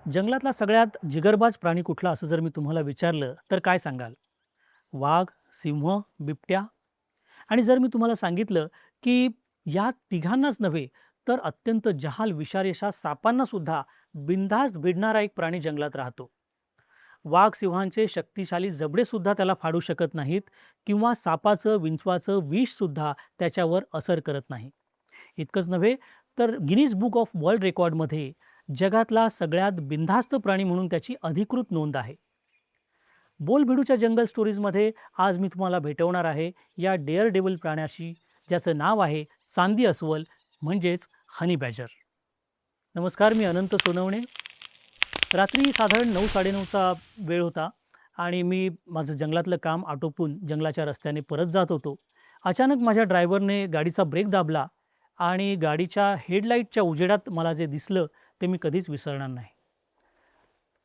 जंगलातला सगळ्यात जिगरबाज प्राणी कुठला असं जर मी तुम्हाला विचारलं तर काय सांगाल? वाघ, सिंह, बिबट्या? आणि जर मी तुम्हाला सांगितलं की या तिघांनाच नव्हे तर अत्यंत जहाल विषारी अशा सापांना सुद्धा बिनधास्त भिडणारा एक प्राणी जंगलात राहतो. वाघ सिंहांचे शक्तिशाली जबडे सुद्धा त्याला फाडू शकत नाहीत किंवा सापाचं विंचवाचं विष सुद्धा त्याच्यावर असर करत नाही. इतकंच नव्हे तर गिनीज बुक ऑफ वर्ल्ड रेकॉर्डमध्ये जगातला सगळ्यात बिनधास्त प्राणी म्हणून त्याची अधिकृत नोंद आहे. बोलबिडूच्या जंगल स्टोरीजमध्ये आज मी तुम्हाला भेटवणार आहे या डेअर डेव्हिल प्राण्याशी, ज्याचं नाव आहे चांदी अस्वल म्हणजेच हनी बॅजर. नमस्कार, मी अनंत सोनवणे. रात्री साधारण 9-9:30चा वेळ होता आणि मी माझं जंगलातलं काम आटोपून जंगलाच्या रस्त्याने परत जात होतो. अचानक माझ्या ड्रायव्हरने गाडीचा ब्रेक दाबला आणि गाडीच्या हेडलाईटच्या उजेडात मला जे दिसलं ते मी कधीच विसरणार नाही.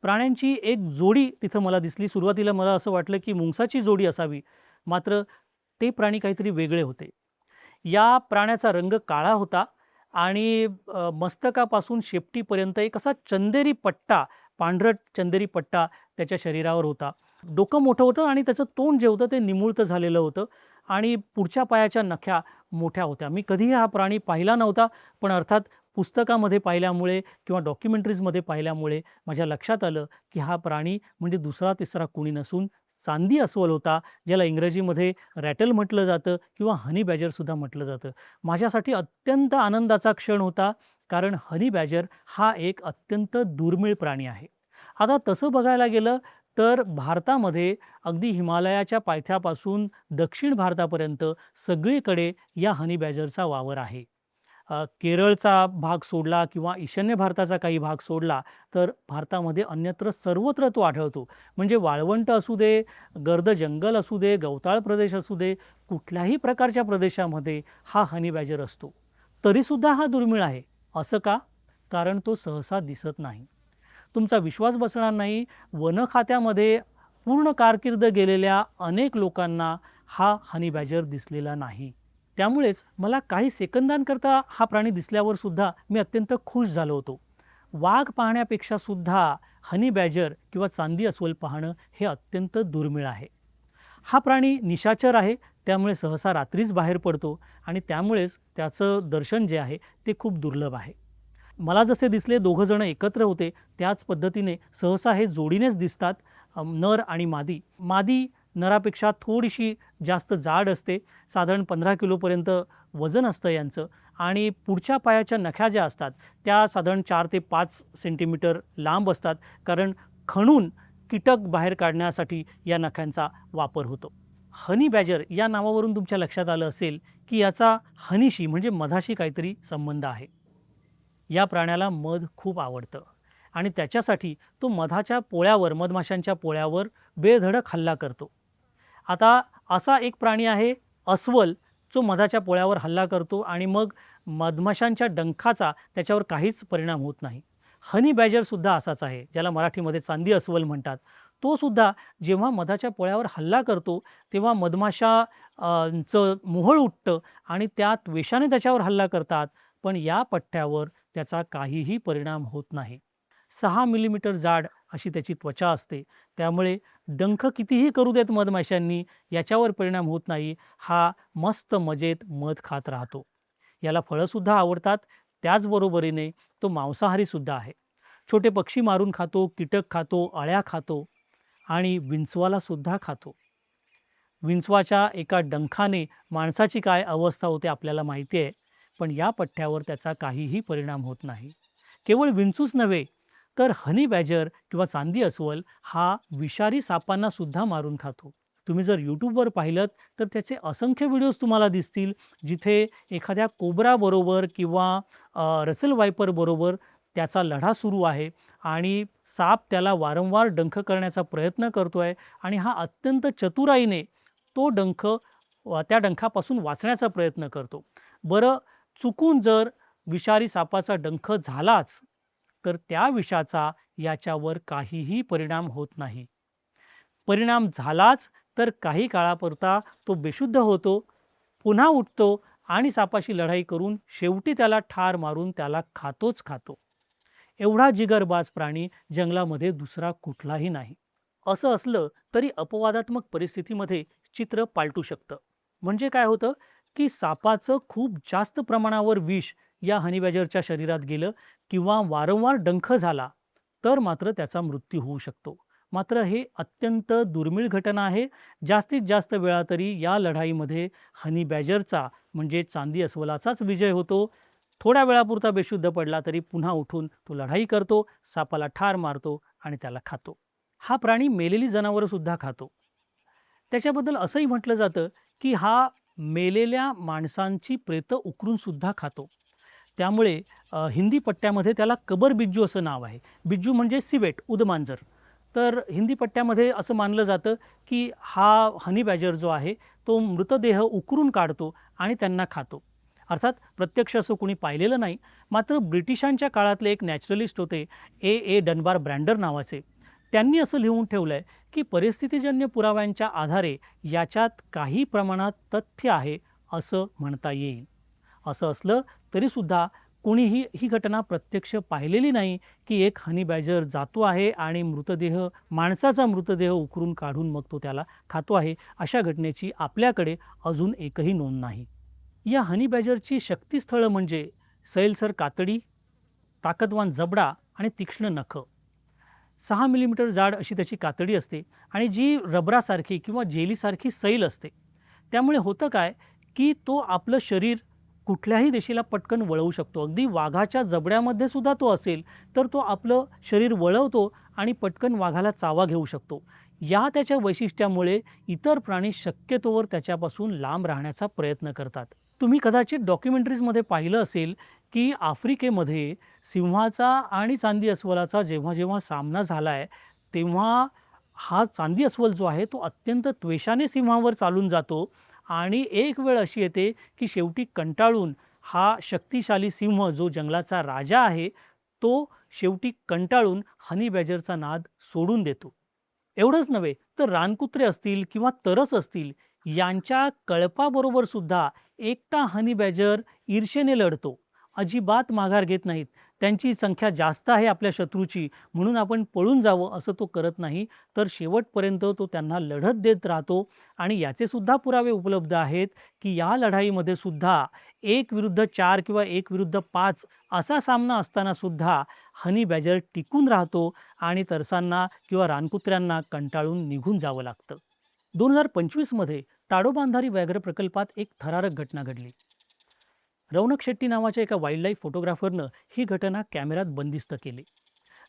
प्राण्यांची एक जोडी तिथं मला दिसली. सुरुवातीला मला असं वाटलं की मुंगसाची जोडी असावी, मात्र ते प्राणी काहीतरी वेगळे होते. या प्राण्याचा रंग काळा होता आणि मस्तकापासून शेपटीपर्यंत एक असा चंदेरी पट्टा, पांढरट चंदेरी पट्टा त्याच्या शरीरावर होता. डोकं मोठं होतं आणि त्याचं तोंड जे होतं ते निमुळतं झालेलं होतं आणि पुढच्या पायाच्या नख्या मोठ्या होत्या. मी कधीही हा प्राणी पाहिला नव्हता, पण अर्थात पुस्तकामध्ये पाहिल्यामुळे किंवा डॉक्युमेंटरीजमध्ये पाहिल्यामुळे माझ्या लक्षात आलं की हा प्राणी म्हणजे दुसरा तिसरा कुणी नसून चांदी अस्वल होता, ज्याला इंग्रजीमध्ये रॅटल म्हटलं जातं किंवा हनी बॅजरसुद्धा म्हटलं जातं. माझ्यासाठी अत्यंत आनंदाचा क्षण होता, कारण हनी बॅजर हा एक अत्यंत दुर्मिळ प्राणी आहे. आता तसं बघायला गेलं तर भारतामध्ये अगदी हिमालयाच्या पायथ्यापासून दक्षिण भारतापर्यंत सगळीकडे या हनी बॅजरचा वावर आहे. केरळचा भाग सोडला किंवा ईशान्य भारताचा काही भाग सोडला तर भारतामध्ये अन्यत्र सर्वत्र तो आढळतो. म्हणजे वाळवंट असू दे, गर्द जंगल असू दे, गवताळ प्रदेश असू दे, कुठल्याही प्रकारच्या प्रदेशामध्ये हा हनी बॅजर असतो. तरीसुद्धा हा दुर्मिळ आहे. असं का? कारण तो सहसा दिसत नाही. तुमचा विश्वास बसणार नाही, वन खात्यामध्ये पूर्ण कारकीर्द गेलेल्या अनेक लोकांना हा हनी बॅजर दिसलेला नाही. त्यामुळेच मला काही सेकंदांकरता हा प्राणी दिसल्यावर सुद्धा मी अत्यंत खुश झालो होतो. वाघ पाहण्यापेक्षा सुद्धा हनी बॅजर किंवा चांदी अस्वल पाहणं हे अत्यंत दुर्मिळ आहे. हा प्राणी निशाचर आहे, त्यामुळे सहसा रात्रीच बाहेर पडतो आणि त्यामुळेच त्याचं दर्शन जे आहे ते खूप दुर्लभ आहे. मला जसे दिसले दोघं जण एकत्र होते, त्याच पद्धतीने सहसा हे जोडीनेच दिसतात. नर आणि मादी. मादी नरापेक्षा थोडीशी जास्त जाड असते, साधारण 15 किलोपर्यंत वजन असतं यांचं आणि पुढच्या पायाच्या नख्या ज्या असतात त्या साधारण 4 ते 5 सेंटीमीटर लांब असतात, कारण खणून कीटक बाहेर काढण्यासाठी या नख्यांचा वापर होतो. हनी बॅजर या नावावरून तुमच्या लक्षात आलं असेल की याचा हनीशी म्हणजे मधाशी काहीतरी संबंध आहे. या प्राण्याला मध खूप आवडतं आणि त्याच्यासाठी तो मधाच्या पोळ्यावर, मधमाशांच्या पोळ्यावर बेधडक हल्ला करतो. आता असा एक प्राणी आहे अस्वल, जो मधाच्या पोळ्यावर हल्ला करतो आणि मग मधमाशांच्या डंखाचा त्याच्यावर काहीच परिणाम होत नाही. हनी बॅजरसुद्धा असाच आहे, ज्याला मराठीमध्ये चांदी अस्वल म्हणतात. तो सुद्धा जेव्हा मधाच्या पोळ्यावर हल्ला करतो तेव्हा मधमाशा चं मोहोळ उठतं आणि त्या त्वेषाने त्याच्यावर हल्ला करतात, पण या पट्ट्यावर त्याचा काहीही परिणाम होत नाही. 6 मिलीमीटर जाड अशी त्याची त्वचा असते, त्यामुळे डंख कितीही करू देत मधमाशांनी याच्यावर परिणाम होत नाही. हा मस्त मजेत मध खात राहतो. याला फळंसुद्धा आवडतात, त्याचबरोबरीने तो मांसाहारीसुद्धा आहे. छोटे पक्षी मारून खातो, कीटक खातो, अळ्या खातो आणि विंचवालासुद्धा खातो. विंचवाच्या एका डंखाने माणसाची काय अवस्था होते आपल्याला माहिती आहे, पण या पट्ट्यावर त्याचा काहीही परिणाम होत नाही. केवळ विंचूच नव्हे तर हनी बॅजर किंवा चांदी अस्वल हा विषारी सापांना सुद्धा मारून खातो. तुम्ही जर यूट्यूबवर पाहिलं तर त्याचे असंख्य व्हिडिओज तुम्हाला दिसतील, जिथे एखाद्या कोब्राबरोबर किंवा रसेल वायपर बरोबर त्याचा लढा सुरू आहे आणि साप त्याला वारंवार डंख करण्याचा प्रयत्न करतो आहे आणि हा अत्यंत चतुराईने तो डंख त्या डंखापासून वाचण्याचा प्रयत्न करतो. बरं, चुकून जर विषारी सापाचा डंख झालाच तर त्या विषाचा याच्यावर काहीही परिणाम होत नाही. परिणाम झालाच तर काही काळापुरता तो बेशुद्ध होतो, पुन्हा उठतो आणि सापाशी लढाई करून शेवटी त्याला ठार मारून त्याला खातोच खातो. एवढा जिगरबाज प्राणी जंगलामध्ये दुसरा कुठलाही नाही. असं असलं तरी अपवादात्मक परिस्थितीमध्ये चित्र पालटू शकतं. म्हणजे काय होतं, की सापाचं खूप जास्त प्रमाणावर विष या हनी बॅजरच्या शरीरात गेलं किंवा वारंवार डंख झाला, तर मात्र त्याचा मृत्यू होऊ शकतो. मात्र हे अत्यंत दुर्मिळ घटना आहे. जास्तीत जास्त वेळा तरी या लढाईमध्ये हनी बॅजरचा म्हणजे चांदी अस्वलाचाच विजय होतो. थोड्या वेळापुरता बेशुद्ध पडला तरी पुन्हा उठून तो लढाई करतो, सापाला ठार मारतो आणि त्याला खातो. हा प्राणी मेलेली जनावरंसुद्धा खातो. त्याच्याबद्दल असंही म्हटलं जातं, की हा मेलेल्या माणसांची प्रेतं उकरूनसुद्धा खातो. त्यामुळे हिंदी पट्ट्यामध्ये त्याला कबर बिज्जू असं नाव आहे. बिज्जू म्हणजे सिवेट, उदमांजर. तर हिंदी पट्ट्यामध्ये असं मानलं जातं, की हा हनी बॅजर जो आहे, तो मृतदेह उकरून काढतो आणि त्यांना खातो. अर्थात प्रत्यक्ष असं कोणी पाहिलेलं नाही. मात्र ब्रिटिशांच्या काळातले एक नॅचरलिस्ट होते, ए डन्बार ब्रँडर नावाचे. त्यांनी असं लिहून ठेवलं आहे, की परिस्थितीजन्य पुराव्यांच्या आधारे याच्यात काही प्रमाणात तथ्य आहे असं म्हणता येईल. असं असलं तरीसुद्धा कोणीही ही घटना प्रत्यक्ष पाहिलेली नाही, की एक हनी बॅजर जातो आहे आणि माणसाचा मृतदेह उकरून काढून मग तो त्याला खातो आहे. अशा घटनेची आपल्याकडे अजून एकही नोंद नाही. या हनी बॅजरची शक्तिस्थळं म्हणजे सैलसर कातडी, ताकदवान जबडा आणि तीक्ष्ण नखं. 6 मिलीमीटर जाड अशी त्याची कातडी असते आणि जी रबरासारखी किंवा जेलीसारखी सैल असते. त्यामुळे होतं काय, की तो आपलं शरीर कुठल्याही दिशेला पटकन वळवू शकतो. अगदी वाघाच्या जबड्यामध्ये सुद्धा तो असेल तर तो आपलं शरीर वळवतो आणि पटकन वाघाला चावा घेऊ शकतो. या त्याच्या वैशिष्ट्यामुळे इतर प्राणी शक्यतोवर त्याच्यापासून लांब राहण्याचा प्रयत्न करतात. तुम्ही कदाचित डॉक्युमेंटरीजमध्ये पाहिलं असेल, की आफ्रिकेमध्ये सिंहाचा आणि चांदी अस्वलाचा जेव्हा जेव्हा सामना झाला आहे, तेव्हा हा चांदी अस्वल जो आहे तो अत्यंत त्वेषाने सिंहावर चालून जातो आणि एक वेळ अशी येते, की शेवटी कंटाळून हा शक्तिशाली सिंह जो जंगलाचा राजा आहे, तो शेवटी कंटाळून हनी बॅजरचा नाद सोडून देतो. एवढंच नव्हे तर रानकुत्रे असतील किंवा तरस असतील, यांच्या कळपाबरोबर सुद्धा एकटा हनी बॅजर ईर्षेने लढतो. अजिबात माघार घेत नाहीत. त्यांची संख्या जास्त आहे आपल्या शत्रूची, म्हणून आपण पळून जावं असं तो करत नाही, तर शेवटपर्यंत तो त्यांना लढत देत राहतो. आणि याचे सुद्धा पुरावे उपलब्ध आहेत, की या लढाईमध्ये सुद्धा 1 विरुद्ध 4 किंवा 1 विरुद्ध 5 असा सामना असताना सुद्धा हनी बॅजर टिकून राहतो आणि तरसांना किंवा रानकुत्र्यांना कंटाळून निघून जावं लागतं. 2025 मध्ये ताडोबांधारी व्याघ्र प्रकल्पात एक थरारक घटना घडली. रौनक शेट्टी नावाच्या एका वाईल्डलाईफ फोटोग्राफरनं ही घटना कॅमेऱ्यात बंदिस्त केली.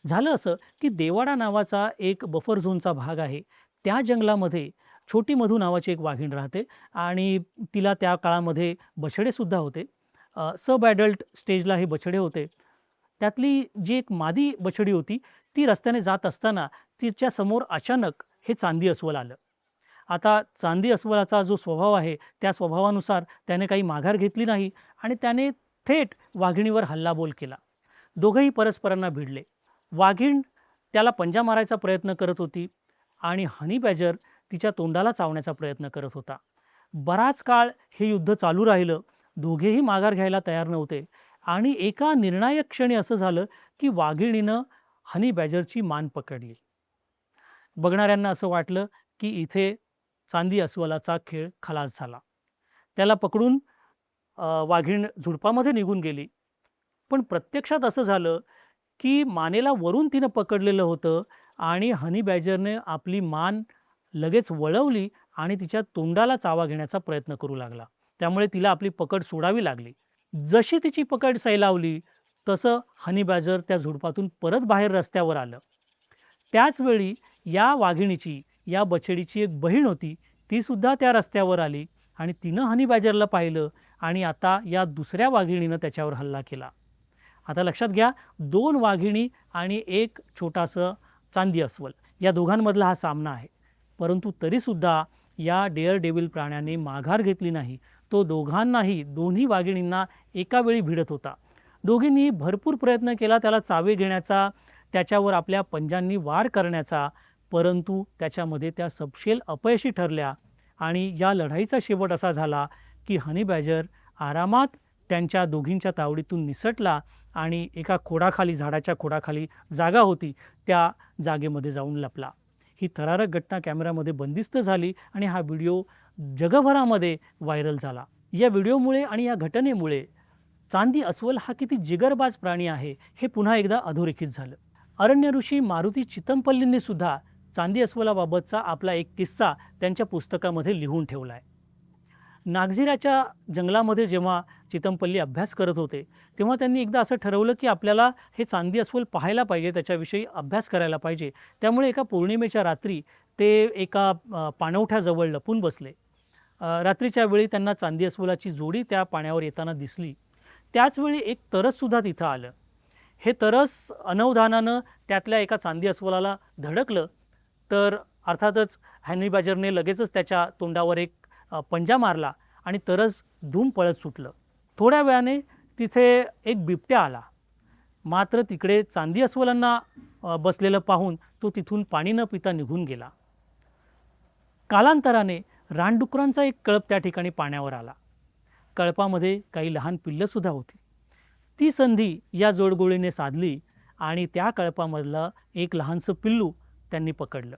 झालं असं, की देवाडा नावाचा एक बफर झोनचा भाग आहे. त्या जंगलामध्ये छोटी मधू नावाची एक वाघीण राहते आणि तिला त्या काळामध्ये बछडेसुद्धा होते. सब ॲडल्ट स्टेजला हे बछडे होते. त्यातली जी एक मादी बछडी होती, ती रस्त्याने जात असताना तिच्यासमोर अचानक हे चांदी अस्वल आलं. आता चांदी अस्वलाचा जो स्वभाव आहे, त्या स्वभावानुसार त्याने काही माघार घेतली नाही आणि त्याने थेट वाघिणीवर हल्लाबोल केला. दोघंही परस्परांना भिडले. वाघीण त्याला पंजा मारायचा प्रयत्न करत होती आणि हनी बॅजर तिच्या तोंडाला चावण्याचा प्रयत्न करत होता. बराच काळ हे युद्ध चालू राहिलं. दोघेही माघार घ्यायला तयार नव्हते आणि एका निर्णायक क्षणी असं झालं, की वाघिणीनं हनी बॅजरची मान पकडली. बघणाऱ्यांना असं वाटलं, की इथे चांदी अस्वलाचा खेळ खलास झाला. त्याला पकडून वाघीण झुडपामध्ये निघून गेली. पण प्रत्यक्षात असं झालं, की मानेला वरून तिनं पकडलेलं होतं आणि हनी बॅजरने आपली मान लगेच वळवली आणि तिच्या तोंडाला चावा घेण्याचा प्रयत्न करू लागला. त्यामुळे तिला आपली पकड सोडावी लागली. जशी तिची पकड सैलावली, तसं हनी बॅजर त्या झुडपातून परत बाहेर रस्त्यावर आलं. त्याचवेळी या वाघिणीची, या बछडीची एक बहीण होती, ती सुद्धा त्या रस्त्यावर आली आणि तिनं हनी बॅजरला पाहिलं आणि आता या दुसऱ्या वाघिणीनं त्याच्यावर हल्ला केला. आता लक्षात घ्या, 2 वाघिणी आणि एक छोटासं चांदी अस्वल या दोघांमधला हा सामना आहे. परंतु तरीसुद्धा या डेअर डेव्हिल प्राण्याने माघार घेतली नाही. तो दोघांनाही, दोन्ही वाघिणींना एका वेळी भिडत होता. दोघींनी भरपूर प्रयत्न केला त्याला चावे घेण्याचा, त्याच्यावर आपल्या पंजांनी वार करण्याचा, परंतु त्याच्यामध्ये त्या सपशेल अपयशी ठरल्या आणि या लढाईचा शेवट असा झाला, की हनी बॅजर आरामात त्यांच्या दोघींच्या तावडीतून निसटला आणि एका खोडाखाली, झाडाच्या खोडाखाली जागा होती, त्या जागेमध्ये जाऊन लपला. ही थरारक घटना कॅमेऱ्यामध्ये बंदिस्त झाली आणि हा व्हिडिओ जगभरामध्ये व्हायरल झाला. या व्हिडिओमुळे आणि या घटनेमुळे चांदी अस्वल हा किती जिगरबाज प्राणी आहे हे पुन्हा एकदा अधोरेखित झालं. अरण्य ऋषी मारुती चितमपल्लींनी सुद्धा चांदी अस्वलाबाबतचा आपला एक किस्सा त्यांच्या पुस्तकामध्ये लिहून ठेवला आहे. नागझिराच्या जंगलामध्ये जेव्हा चितमपल्ली अभ्यास करत होते, तेव्हा त्यांनी एकदा असं ठरवलं की आपल्याला हे चांदी अस्वल पाहायला पाहिजे, त्याच्याविषयी अभ्यास करायला पाहिजे. त्यामुळे एका पौर्णिमेच्या रात्री ते एका पाणवठ्याजवळ लपून बसले. रात्रीच्या वेळी त्यांना चांदी अस्वलाची जोडी त्या पाण्यावर येताना दिसली. त्याचवेळी एक तरससुद्धा तिथं आलं. हे तरस अनवधानानं त्यातल्या एका चांदी अस्वलाला धडकलं, तर अर्थातच हनी बॅजरने लगेचच त्याच्या तोंडावर एक पंजा मारला आणि तरस धूम पळत सुटलं. थोड्या वेळाने तिथे एक बिबट्या आला. मात्र तिकडे चांदी अस्वलांना बसलेलं पाहून तो तिथून पाणी न पिता निघून गेला. कालांतराने रानडुकरांचा एक कळप त्या ठिकाणी पाण्यावर आला. कळपामध्ये काही लहान पिल्लंसुद्धा होती. ती संधी या जोडगोळीने साधली आणि त्या कळपामधलं एक लहानसं पिल्लू त्यांनी पकडलं.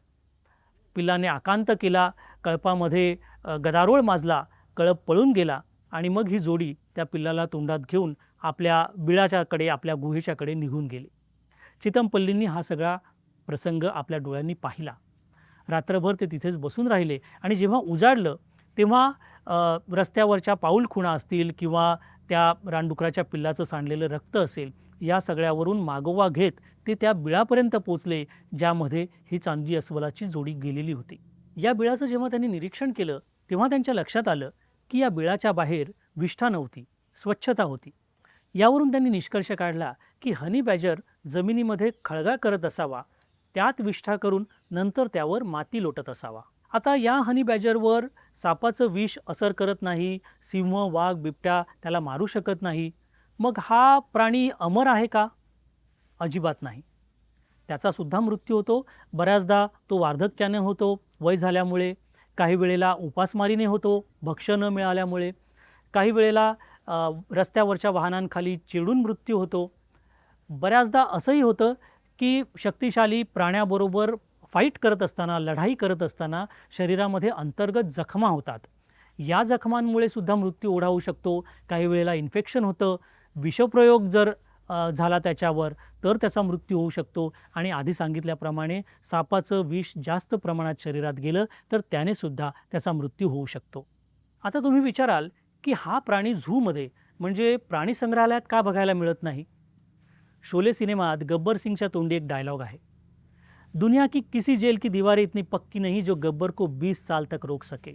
पिल्लाने आकांत केला, कळपामध्ये गदारोळ माजला, कळप पळून गेला आणि मग ही जोडी त्या पिल्लाला तोंडात घेऊन आपल्या बिळाच्याकडे, आपल्या गुहेच्याकडे निघून गेली. चितमपल्लींनी हा सगळा प्रसंग आपल्या डोळ्यांनी पाहिला. रात्रभर ते तिथेच बसून राहिले आणि जेव्हा उजाडलं तेव्हा रस्त्यावरच्या पाऊलखुणा असतील किंवा त्या रानडुकराच्या पिल्लाचं सांडलेलं रक्त असेल, या सगळ्यावरून मागोवा घेत ते त्या बिळापर्यंत पोचले, ज्यामध्ये ही चांदी अस्वलाची जोडी गेलेली होती. या बिळाचं जेव्हा त्यांनी निरीक्षण केलं तेव्हा त्यांच्या लक्षात आलं की या बिळाच्या बाहेर विष्ठा नव्हती, स्वच्छता होती. यावरून त्यांनी निष्कर्ष काढला की हनी बॅजर जमिनीमध्ये खळगा करत असावा, त्यात विष्ठा करून नंतर त्यावर माती लोटत असावा. आता या हनी बॅजरवर सापाचं विष असर करत नाही, सिंह, वाघ, बिबट्या त्याला मारू शकत नाही. मग हा प्राणी अमर आहे का? अजिबात नाही. त्याचासुद्धा मृत्यू होतो. बऱ्याचदा तो वार्धक्याने होतो, वय झाल्यामुळे. काही वेळेला उपासमारीने होतो, भक्ष्य न मिळाल्यामुळे. काही वेळेला रस्त्यावरच्या वाहनांखाली चिरडून मृत्यू होतो. बऱ्याचदा असंही होतं की शक्तिशाली प्राण्याबरोबर फाईट करत असताना, लढाई करत असताना शरीरामध्ये अंतर्गत जखमा होतात. या जखमांमुळे सुद्धा मृत्यू ओढावू शकतो. काही वेळेला इन्फेक्शन होतं, विषप्रयोग जर झाला त्याच्यावर तर त्याचा मृत्यू होऊ शकतो. आणि आधी सांगितल्याप्रमाणे सापाचं विष जास्त प्रमाणात शरीरात गेलं तर त्याने सुद्धा त्याचा मृत्यू होऊ शकतो. आता तुम्ही विचाराल की हा प्राणी झूमध्ये म्हणजे प्राणी संग्रहालयात का बघायला मिळत नाही? शोले सिनेमात गब्बर सिंगच्या तोंडी एक डायलॉग आहे, दुनिया की किसी जेल की दीवारें इतनी पक्की नहीं जो गब्बर को 20 साल तक रोक सके.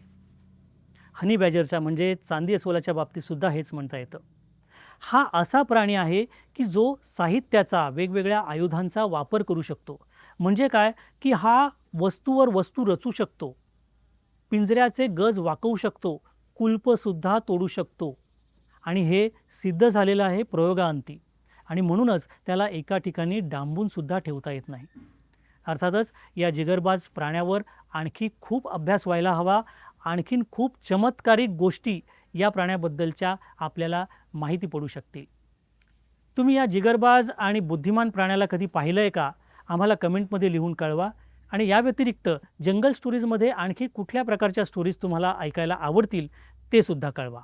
हनी बॅजरच्या म्हणजे चांदी अस्वलाच्या बाबतीत सुद्धा हेच म्हणता येतं. हा असा प्राणी आहे की जो साहित्याचा, वेगवेगळ्या आयुधांचा वापर करू शकतो. म्हणजे काय की हा वस्तूवर वस्तू रचू शकतो, पिंजऱ्याचे गज वाकवू शकतो, कुलपसुद्धा तोडू शकतो. आणि हे सिद्ध झालेलं आहे प्रयोगांती. आणि म्हणूनच त्याला एका ठिकाणी डांबूनसुद्धा ठेवता येत नाही. अर्थातच या जिगरबाज प्राण्यावर आणखी खूप अभ्यास व्हायला हवा. आणखीन खूप चमत्कारिक गोष्टी या प्राण्याबद्दलच्या आपल्याला माहिती पडू शकतील. तुम्ही या जिगरबाज आणि बुद्धिमान प्राण्याला कधी पाहिलं आहे का? आम्हाला कमेंटमध्ये लिहून कळवा. आणि या व्यतिरिक्त जंगल स्टोरीजमध्ये आणखी कुठल्या प्रकारच्या स्टोरीज तुम्हाला ऐकायला आवडतील ते सुद्धा कळवा.